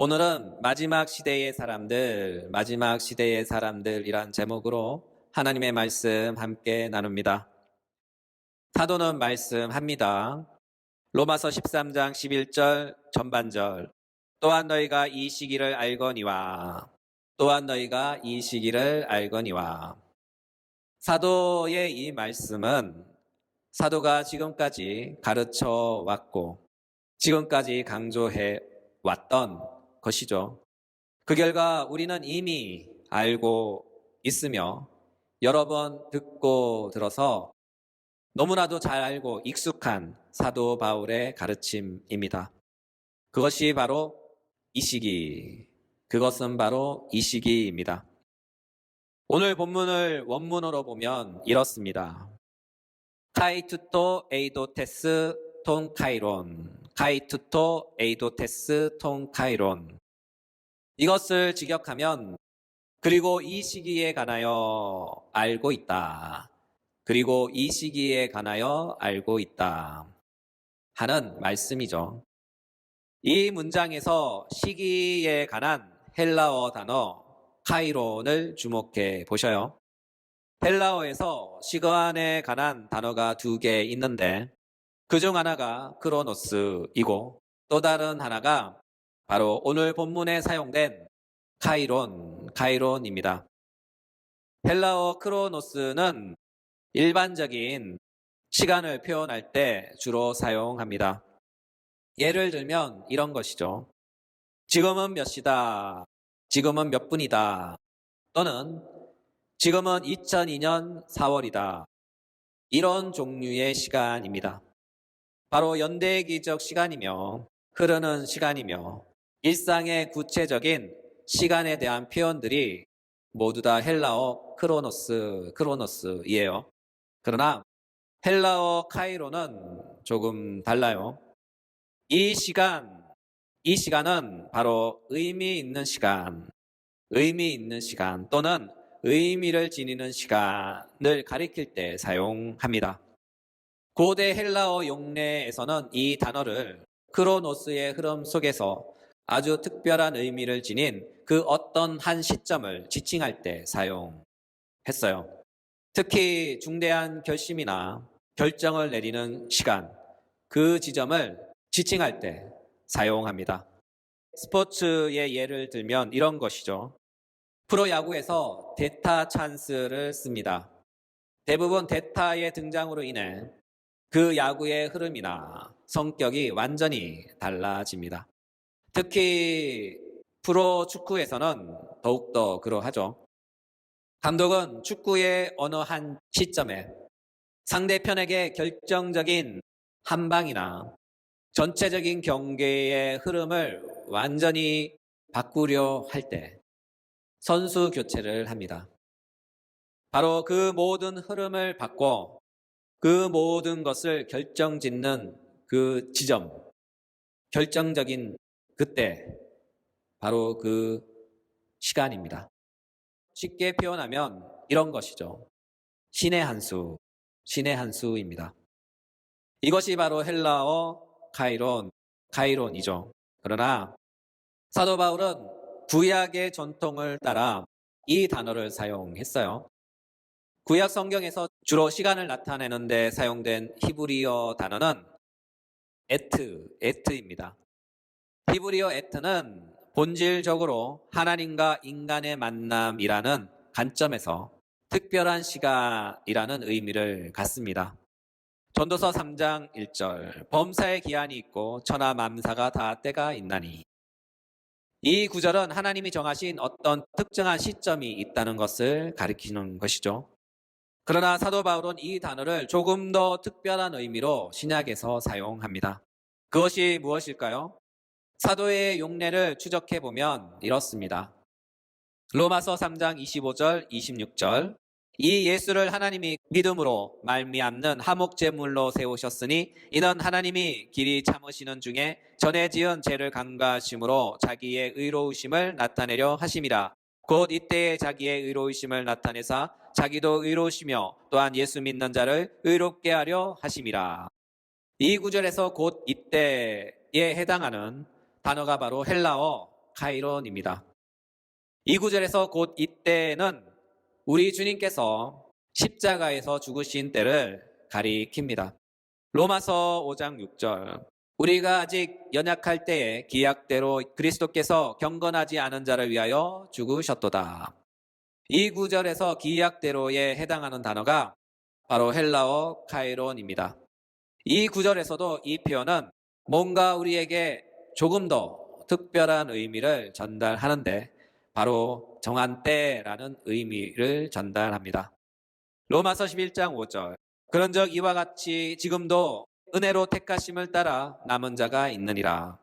오늘은 마지막 시대의 사람들이란 제목으로 하나님의 말씀 함께 나눕니다. 사도는 말씀합니다. 로마서 13장 11절 전반절. 또한 너희가 이 시기를 알거니와. 사도의 이 말씀은 사도가 지금까지 가르쳐 왔고 지금까지 강조해 왔던 것이죠. 그 결과 우리는 이미 알고 있으며 여러 번 듣고 들어서 너무나도 잘 알고 익숙한 사도 바울의 가르침입니다. 그것은 바로 이 시기입니다. 오늘 본문을 원문으로 보면 이렇습니다. 카이투토 에이도테스 톤 카이론. 이것을 직역하면 그리고 이 시기에 관하여 알고 있다. 하는 말씀이죠. 이 문장에서 시기에 관한 헬라어 단어 카이론을 주목해 보셔요. 헬라어에서 시간에 관한 단어가 2개 있는데 그중 하나가 크로노스이고 또 다른 하나가 바로 오늘 본문에 사용된 카이론입니다. 헬라어 크로노스는 일반적인 시간을 표현할 때 주로 사용합니다. 예를 들면 이런 것이죠. 지금은 몇 시다. 지금은 몇 분이다. 또는 지금은 2002년 4월이다. 이런 종류의 시간입니다. 바로 연대기적 시간이며 흐르는 시간이며 일상의 구체적인 시간에 대한 표현들이 모두 다 헬라어 크로노스이에요. 그러나 헬라어 카이로는 조금 달라요. 이 시간은 바로 의미 있는 시간 또는 의미를 지니는 시간을 가리킬 때 사용합니다. 고대 헬라어 용례에서는 이 단어를 크로노스의 흐름 속에서 아주 특별한 의미를 지닌 그 어떤 한 시점을 지칭할 때 사용했어요. 특히 중대한 결심이나 결정을 내리는 시간, 그 지점을 지칭할 때 사용합니다. 스포츠의 예를 들면 이런 것이죠. 프로야구에서 대타 찬스를 씁니다. 대부분 대타의 등장으로 인해 그 야구의 흐름이나 성격이 완전히 달라집니다. 특히 프로 축구에서는 더욱더 그러하죠. 감독은 축구의 어느 한 시점에 상대편에게 결정적인 한 방이나 전체적인 경기의 흐름을 완전히 바꾸려 할 때 선수 교체를 합니다. 바로 그 모든 흐름을 바꿔 그 모든 것을 결정짓는 그 지점, 결정적인 그때, 바로 그 시간입니다. 쉽게 표현하면 이런 것이죠. 신의 한 수입니다. 이것이 바로 헬라어 카이론이죠. 그러나 사도 바울은 구약의 전통을 따라 이 단어를 사용했어요. 구약 성경에서 주로 시간을 나타내는 데 사용된 히브리어 단어는 에트입니다. 히브리어 에트는 본질적으로 하나님과 인간의 만남이라는 관점에서 특별한 시간이라는 의미를 갖습니다. 전도서 3장 1절 범사에 기한이 있고 천하 만사가 다 때가 있나니. 이 구절은 하나님이 정하신 어떤 특정한 시점이 있다는 것을 가리키는 것이죠. 그러나 사도 바울은 이 단어를 조금 더 특별한 의미로 신약에서 사용합니다. 그것이 무엇일까요? 사도의 용례를 추적해보면 이렇습니다. 로마서 3장 25절, 26절. 이 예수를 하나님이 믿음으로 말미암는 화목제물로 세우셨으니 이는 하나님이 길이 참으시는 중에 전에 지은 죄를 간과하심으로 자기의 의로우심을 나타내려 하심이라. 곧 이때에 자기의 의로우심을 나타내사 자기도 의로우시며 또한 예수 믿는 자를 의롭게 하려 하심이라. 이 구절에서 곧 이때에 해당하는 단어가 바로 헬라어 카이론입니다. 이 구절에서 곧 이때는 우리 주님께서 십자가에서 죽으신 때를 가리킵니다. 로마서 5장 6절. 우리가 아직 연약할 때에 기약대로 그리스도께서 경건하지 않은 자를 위하여 죽으셨도다. 이 구절에서 기약대로에 해당하는 단어가 바로 헬라어 카이론입니다. 이 구절에서도 이 표현은 뭔가 우리에게 조금 더 특별한 의미를 전달하는데 바로 정한 때라는 의미를 전달합니다. 로마서 11장 5절. 그런즉 이와 같이 지금도 은혜로 택하심을 따라 남은 자가 있느니라.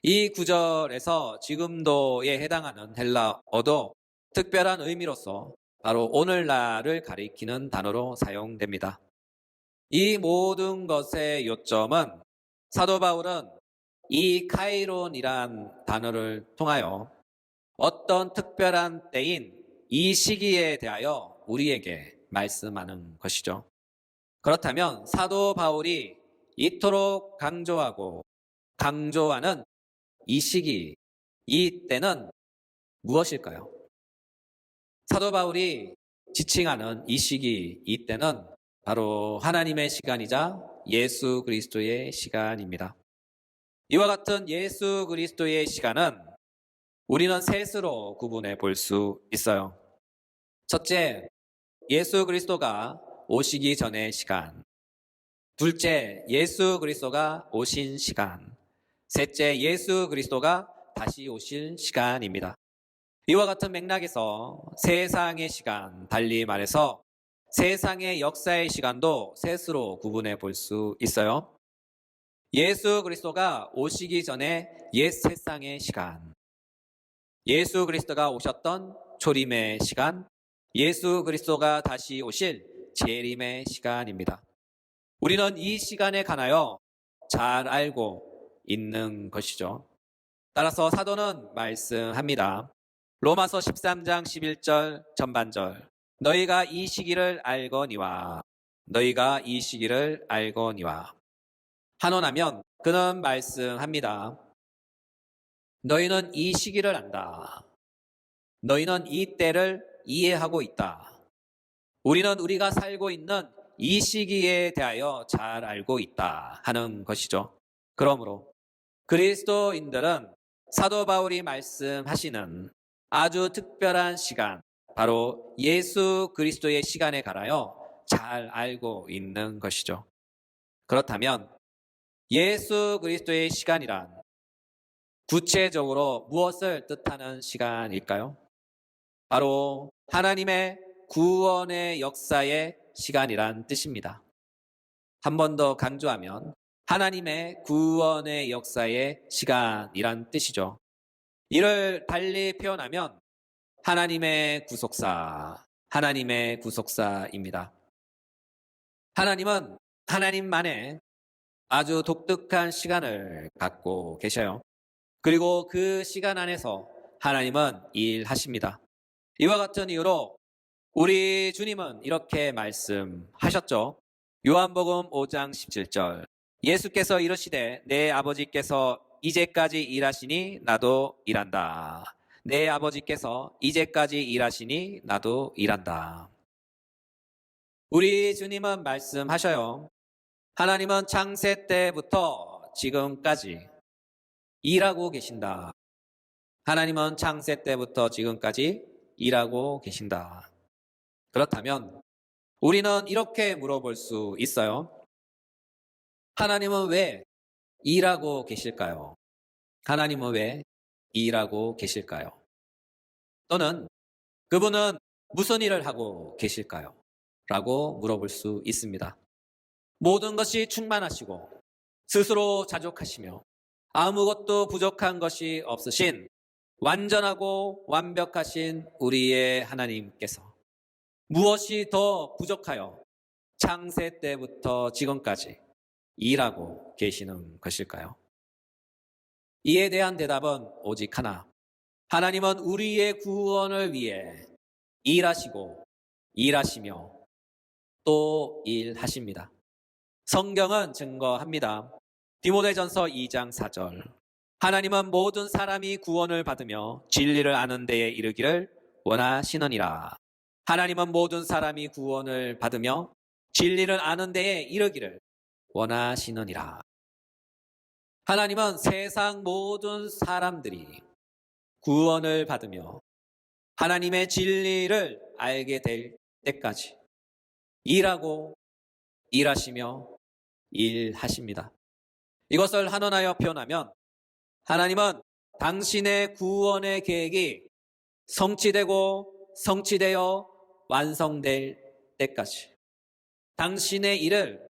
이 구절에서 지금도에 해당하는 헬라어도 특별한 의미로서 바로 오늘날을 가리키는 단어로 사용됩니다. 이 모든 것의 요점은 사도 바울은 이 카이론이란 단어를 통하여 어떤 특별한 때인 이 시기에 대하여 우리에게 말씀하는 것이죠. 그렇다면 사도 바울이 이토록 강조하는 이 시기, 이 때는 무엇일까요? 사도 바울이 지칭하는 이 시기, 이 때는 바로 하나님의 시간이자 예수 그리스도의 시간입니다. 이와 같은 예수 그리스도의 시간은 우리는 셋으로 구분해 볼 수 있어요. 첫째, 예수 그리스도가 오시기 전의 시간. 둘째, 예수 그리스도가 오신 시간. 셋째, 예수 그리스도가 다시 오실 시간입니다. 이와 같은 맥락에서 세상의 시간, 달리 말해서 세상의 역사의 시간도 셋으로 구분해 볼 수 있어요. 예수 그리스도가 오시기 전에 옛 세상의 시간, 예수 그리스도가 오셨던 초림의 시간, 예수 그리스도가 다시 오실 재림의 시간입니다. 우리는 이 시간에 관하여 잘 알고 있는 것이죠. 따라서 사도는 말씀합니다. 로마서 13장 11절 전반절. 너희가 이 시기를 알거니와 한원하면 그는 말씀합니다. 너희는 이 시기를 안다. 너희는 이 때를 이해하고 있다. 우리는 우리가 살고 있는 이 시기에 대하여 잘 알고 있다 하는 것이죠. 그러므로 그리스도인들은 사도 바울이 말씀하시는 아주 특별한 시간, 바로 예수 그리스도의 시간에 관하여 잘 알고 있는 것이죠. 그렇다면 예수 그리스도의 시간이란 구체적으로 무엇을 뜻하는 시간일까요? 바로 하나님의 구원의 역사의 시간이란 뜻입니다. 한 번 더 강조하면 하나님의 구원의 역사의 시간이란 뜻이죠. 이를 달리 표현하면 하나님의 구속사입니다. 하나님은 하나님만의 아주 독특한 시간을 갖고 계셔요. 그리고 그 시간 안에서 하나님은 일하십니다. 이와 같은 이유로 우리 주님은 이렇게 말씀하셨죠. 요한복음 5장 17절. 예수께서 이르시되 내 아버지께서 이제까지 일하시니 나도 일한다. 내 아버지께서 이제까지 일하시니 나도 일한다. 우리 주님은 말씀하셔요. 하나님은 창세 때부터 지금까지 일하고 계신다. 하나님은 창세 때부터 지금까지 일하고 계신다. 그렇다면 우리는 이렇게 물어볼 수 있어요. 하나님은 왜 일하고 계실까요? 하나님은 왜 일하고 계실까요? 또는 그분은 무슨 일을 하고 계실까요? 라고 물어볼 수 있습니다. 모든 것이 충만하시고 스스로 자족하시며 아무것도 부족한 것이 없으신 완전하고 완벽하신 우리의 하나님께서 무엇이 더 부족하여 창세 때부터 지금까지 일하고 계시는 것일까요? 이에 대한 대답은 오직 하나. 하나님은 우리의 구원을 위해 일하시고 일하시며 또 일하십니다. 성경은 증거합니다. 디모데전서 2장 4절. 하나님은 모든 사람이 구원을 받으며 진리를 아는 데에 이르기를 원하시느니라. 하나님은 모든 사람이 구원을 받으며 진리를 아는 데에 이르기를 원하시느니라. 하나님은 세상 모든 사람들이 구원을 받으며 하나님의 진리를 알게 될 때까지 일하시며 일하십니다. 이것을 한원하여 표현하면 하나님은 당신의 구원의 계획이 성취되어 완성될 때까지 당신의 일을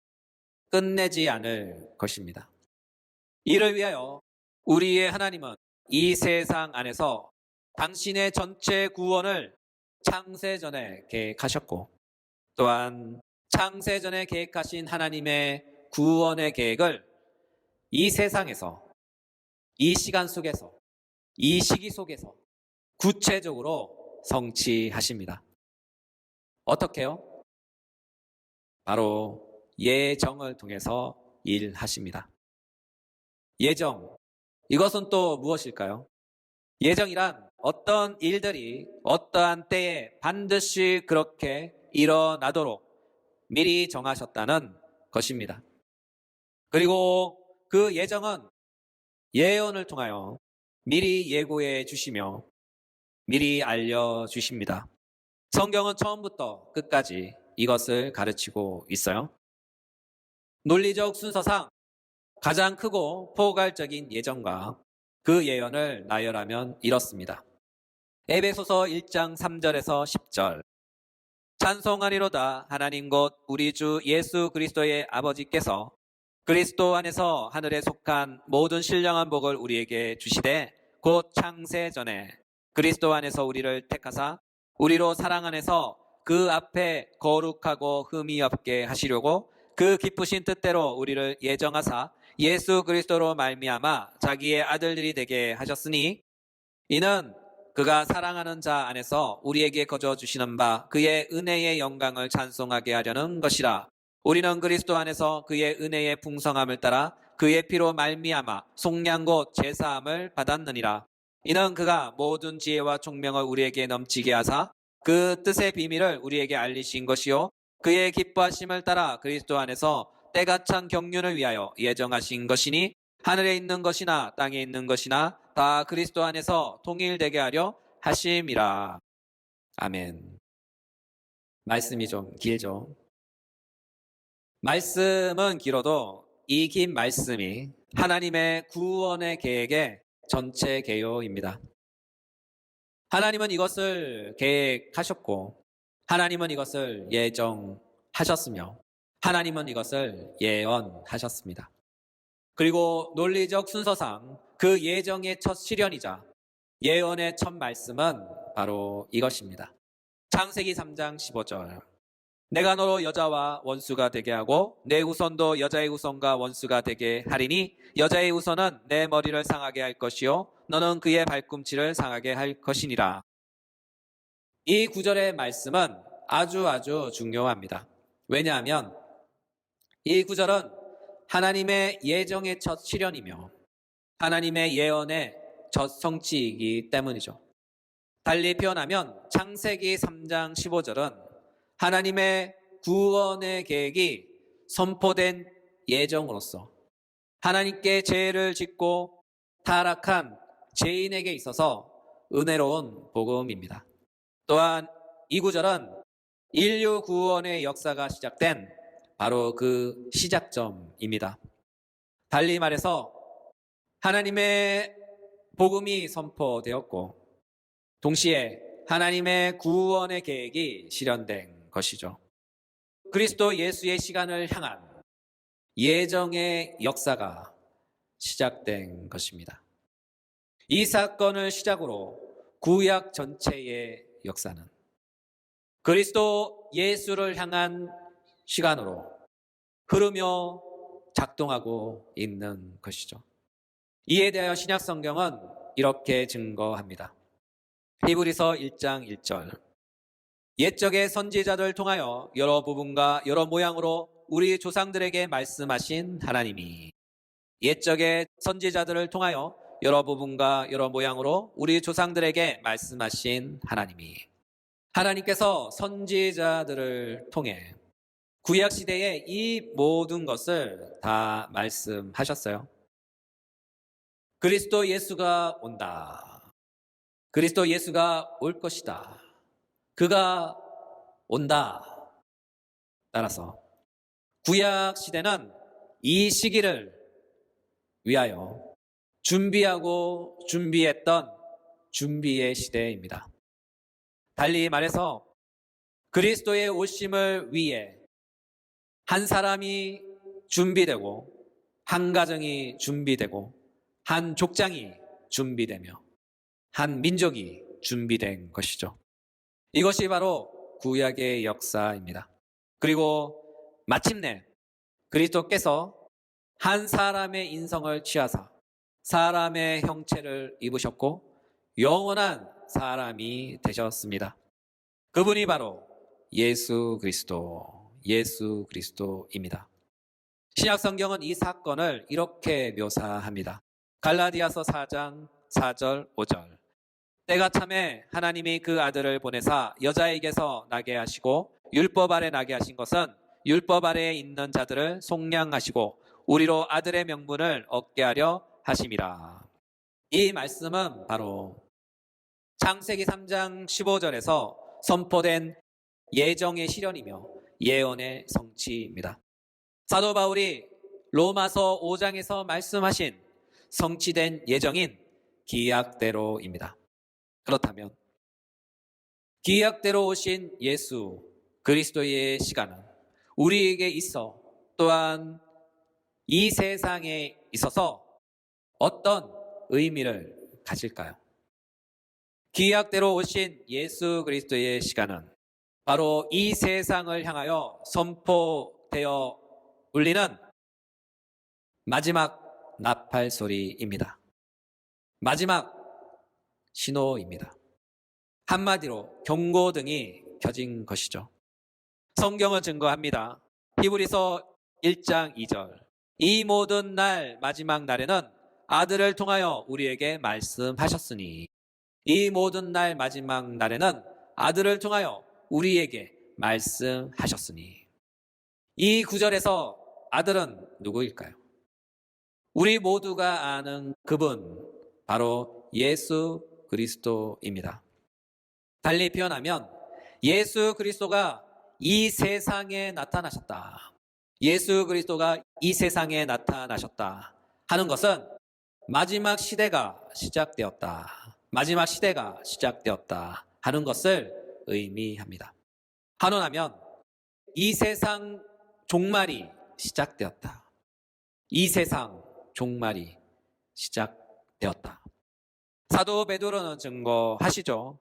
끝내지 않을 것입니다. 이를 위하여 우리의 하나님은 이 세상 안에서 당신의 전체 구원을 창세전에 계획하셨고, 또한 창세전에 계획하신 하나님의 구원의 계획을 이 세상에서, 이 시간 속에서, 이 시기 속에서 구체적으로 성취하십니다. 어떻게요? 바로 예정을 통해서 일하십니다. 예정, 이것은 또 무엇일까요? 예정이란 어떤 일들이 어떠한 때에 반드시 그렇게 일어나도록 미리 정하셨다는 것입니다. 그리고 그 예정은 예언을 통하여 미리 예고해 주시며 미리 알려주십니다. 성경은 처음부터 끝까지 이것을 가르치고 있어요. 논리적 순서상 가장 크고 포괄적인 예정과 그 예언을 나열하면 이렇습니다. 에베소서 1장 3절에서 10절. 찬송하리로다 하나님 곧 우리 주 예수 그리스도의 아버지께서 그리스도 안에서 하늘에 속한 모든 신령한 복을 우리에게 주시되 곧 창세 전에 그리스도 안에서 우리를 택하사 우리로 사랑 안에서 그 앞에 거룩하고 흠이 없게 하시려고 그 기쁘신 뜻대로 우리를 예정하사 예수 그리스도로 말미암아 자기의 아들들이 되게 하셨으니 이는 그가 사랑하는 자 안에서 우리에게 거저 주시는 바 그의 은혜의 영광을 찬송하게 하려는 것이라. 우리는 그리스도 안에서 그의 은혜의 풍성함을 따라 그의 피로 말미암아 속량 곧 제사함을 받았느니라. 이는 그가 모든 지혜와 총명을 우리에게 넘치게 하사 그 뜻의 비밀을 우리에게 알리신 것이요 그의 기뻐하심을 따라 그리스도 안에서 때가 찬 경륜을 위하여 예정하신 것이니 하늘에 있는 것이나 땅에 있는 것이나 다 그리스도 안에서 통일되게 하려 하심이라. 아멘. 말씀이 좀 길죠. 말씀은 길어도 이 긴 말씀이 하나님의 구원의 계획의 전체 개요입니다. 하나님은 이것을 계획하셨고 하나님은 이것을 예정하셨으며 하나님은 이것을 예언하셨습니다. 그리고 논리적 순서상 그 예정의 첫 실현이자 예언의 첫 말씀은 바로 이것입니다. 창세기 3장 15절. 내가 너로 여자와 원수가 되게 하고 내 후손도 여자의 후손과 원수가 되게 하리니 여자의 후손은 내 머리를 상하게 할 것이요 너는 그의 발꿈치를 상하게 할 것이니라. 이 구절의 말씀은 아주 중요합니다. 왜냐하면 이 구절은 하나님의 예정의 첫 실현이며 하나님의 예언의 첫 성취이기 때문이죠. 달리 표현하면 창세기 3장 15절은 하나님의 구원의 계획이 선포된 예정으로서 하나님께 죄를 짓고 타락한 죄인에게 있어서 은혜로운 복음입니다. 또한 이 구절은 인류 구원의 역사가 시작된 바로 그 시작점입니다. 달리 말해서 하나님의 복음이 선포되었고 동시에 하나님의 구원의 계획이 실현된 것이죠. 그리스도 예수의 시간을 향한 예정의 역사가 시작된 것입니다. 이 사건을 시작으로 구약 전체의 역사는 그리스도 예수를 향한 시간으로 흐르며 작동하고 있는 것이죠. 이에 대하여 신약 성경은 이렇게 증거합니다. 히브리서 1장 1절. 옛적의 선지자들 통하여 여러 부분과 여러 모양으로 우리 조상들에게 말씀하신 하나님이 옛적의 선지자들을 통하여 여러 부분과 여러 모양으로 우리 조상들에게 말씀하신 하나님께서 선지자들을 통해 구약 시대에 이 모든 것을 다 말씀하셨어요. 그리스도 예수가 온다. 그리스도 예수가 올 것이다. 그가 온다. 따라서 구약 시대는 이 시기를 위하여 준비하고 준비했던 준비의 시대입니다. 달리 말해서 그리스도의 오심을 위해 한 사람이 준비되고 한 가정이 준비되고 한 족장이 준비되며 한 민족이 준비된 것이죠. 이것이 바로 구약의 역사입니다. 그리고 마침내 그리스도께서 한 사람의 인성을 취하사 사람의 형체를 입으셨고 영원한 사람이 되셨습니다. 그분이 바로 예수 그리스도입니다. 신약 성경은 이 사건을 이렇게 묘사합니다. 갈라디아서 4장 4절 5절. 때가 참에 하나님이 그 아들을 보내사 여자에게서 나게 하시고 율법 아래 나게 하신 것은 율법 아래에 있는 자들을 속량하시고 우리로 아들의 명분을 얻게 하려 하심이라. 이 말씀은 바로 창세기 3장 15절에서 선포된 예정의 실현이며 예언의 성취입니다. 사도 바울이 로마서 5장에서 말씀하신 성취된 예정인 기약대로입니다. 그렇다면 기약대로 오신 예수 그리스도의 시간은 우리에게 있어 또한 이 세상에 있어서 어떤 의미를 가질까요? 기약대로 오신 예수 그리스도의 시간은 바로 이 세상을 향하여 선포되어 울리는 마지막 나팔 소리입니다. 마지막 신호입니다. 한마디로 경고등이 켜진 것이죠. 성경은 증거합니다. 히브리서 1장 2절. 이 모든 날 마지막 날에는 아들을 통하여 우리에게 말씀하셨으니. 이 모든 날 마지막 날에는 아들을 통하여 우리에게 말씀하셨으니. 이 구절에서 아들은 누구일까요? 우리 모두가 아는 그분, 바로 예수 그리스도입니다. 달리 표현하면 예수 그리스도가 이 세상에 나타나셨다. 예수 그리스도가 이 세상에 나타나셨다 하는 것은 마지막 시대가 시작되었다. 마지막 시대가 시작되었다 하는 것을 의미합니다. 한원하면 이 세상 종말이 시작되었다. 이 세상 종말이 시작되었다. 사도 베드로는 증거하시죠.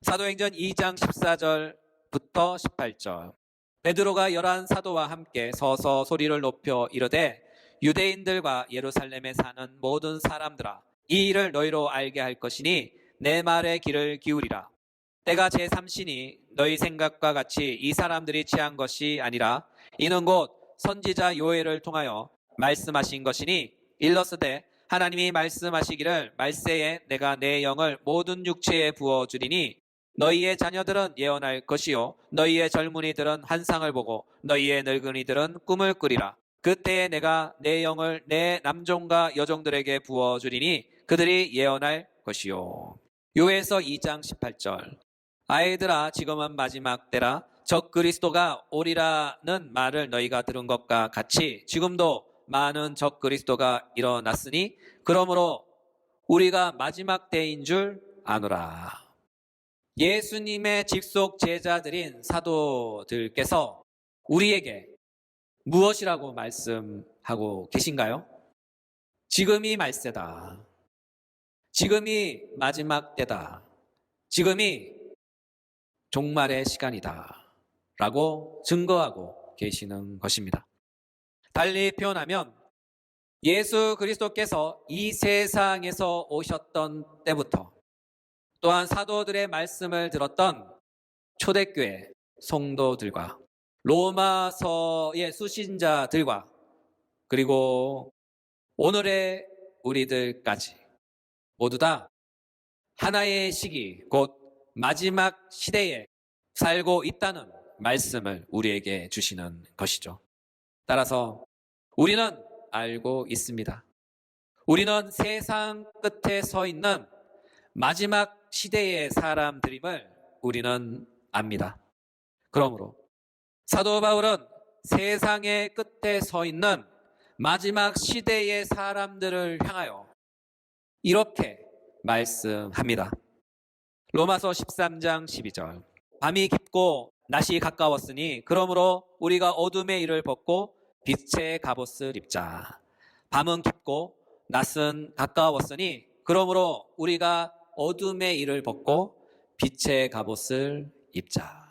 사도행전 2장 14절부터 18절. 베드로가 11 사도와 함께 서서 소리를 높여 이르되 유대인들과 예루살렘에 사는 모든 사람들아 이 일을 너희로 알게 할 것이니 내 말에 귀를 기울이라. 때가 제3시니 너희 생각과 같이 이 사람들이 취한 것이 아니라 이는 곧 선지자 요엘을 통하여 말씀하신 것이니 일러스되 하나님이 말씀하시기를 말세에 내가 내 영을 모든 육체에 부어주리니 너희의 자녀들은 예언할 것이요 너희의 젊은이들은 환상을 보고 너희의 늙은이들은 꿈을 꾸리라. 그때에 내가 내 영을 내 남종과 여종들에게 부어주리니 그들이 예언할 것이요. 요엘서 2장 18절. 아이들아 지금은 마지막 때라. 적 그리스도가 오리라는 말을 너희가 들은 것과 같이 지금도 많은 적 그리스도가 일어났으니 그러므로 우리가 마지막 때인 줄 아노라. 예수님의 직속 제자들인 사도들께서 우리에게 무엇이라고 말씀하고 계신가요? 지금이 말세다. 지금이 마지막 때다. 지금이 종말의 시간이다. 라고 증거하고 계시는 것입니다. 달리 표현하면 예수 그리스도께서 이 세상에서 오셨던 때부터 또한 사도들의 말씀을 들었던 초대교회 성도들과 로마서의 수신자들과 그리고 오늘의 우리들까지 모두 다 하나의 시기, 곧 마지막 시대에 살고 있다는 말씀을 우리에게 주시는 것이죠. 따라서 우리는 알고 있습니다. 우리는 세상 끝에 서 있는 마지막 시대의 사람들임을 우리는 압니다. 그러므로 사도 바울은 세상의 끝에 서 있는 마지막 시대의 사람들을 향하여 이렇게 말씀합니다. 로마서 13장 12절. 밤이 깊고 낮이 가까웠으니 그러므로 우리가 어둠의 일을 벗고 빛의 갑옷을 입자. 밤은 깊고 낮은 가까웠으니 그러므로 우리가 어둠의 일을 벗고 빛의 갑옷을 입자.